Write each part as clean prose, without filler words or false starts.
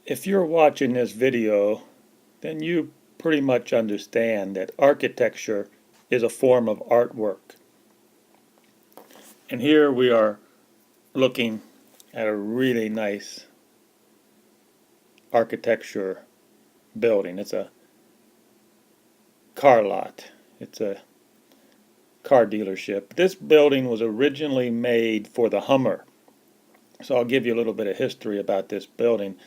If you're watching this video, then you pretty much understand that architecture is a form of artwork. And here we are looking at a really nice architecture building. It's a car lot. It's a car dealership. This building was originally made for the Hummer. So I'll give you a little bit of history about this building.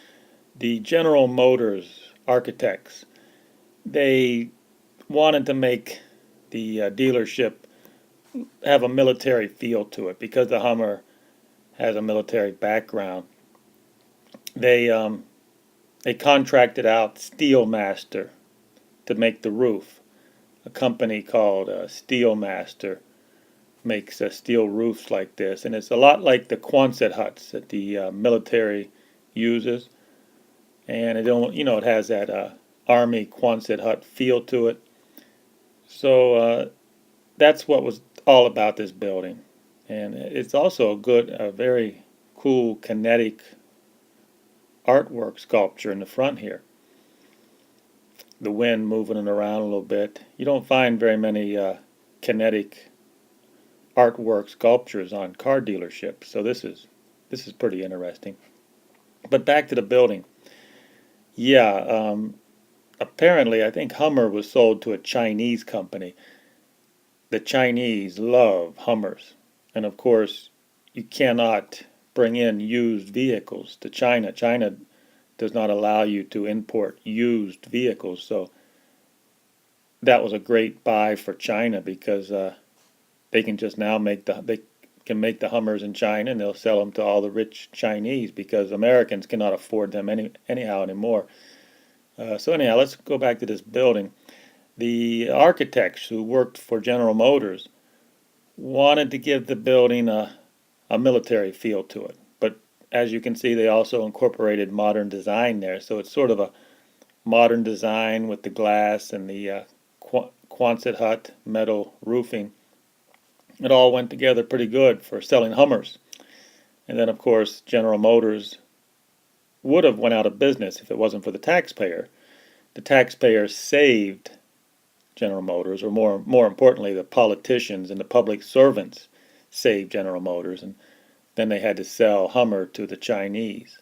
The General Motors architects, they wanted to make the dealership have a military feel to it because the Hummer has a military background. They they contracted out Steelmaster to make the roof. A company called Steelmaster makes steel roofs like this, and it's a lot like the Quonset huts that the military uses. And it don't, it has that Army Quonset hut feel to it. So that's what was all about this building. And it's also a very cool kinetic artwork sculpture in the front here. The wind moving it around a little bit. You don't find very many kinetic artwork sculptures on car dealerships, so this is pretty interesting. But back to the building. Yeah, apparently I think Hummer was sold to a Chinese company. The Chinese love Hummers, and of course you cannot bring in used vehicles to China. China does not allow you to import used vehicles, so that was a great buy for China because they can just now they can make the Hummers in China, and they'll sell them to all the rich Chinese because Americans cannot afford them anyhow anymore. So anyhow, let's go back to this building. The architects who worked for General Motors wanted to give the building a military feel to it, but as you can see, they also incorporated modern design there. So it's sort of a modern design with the glass and the Quonset hut metal roofing. It all went together pretty good for selling Hummers. And then, of course, General Motors would have went out of business if it wasn't for the taxpayer. The taxpayer saved General Motors, or more importantly, the politicians and the public servants saved General Motors, and then they had to sell Hummer to the Chinese.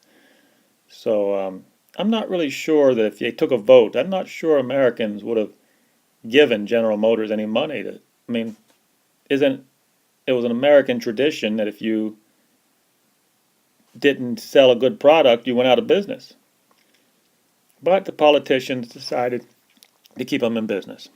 So I'm not really sure that if they took a vote, I'm not sure Americans would have given General Motors any money. I mean, isn't it was an American tradition that if you didn't sell a good product, you went out of business. But the politicians decided to keep them in business.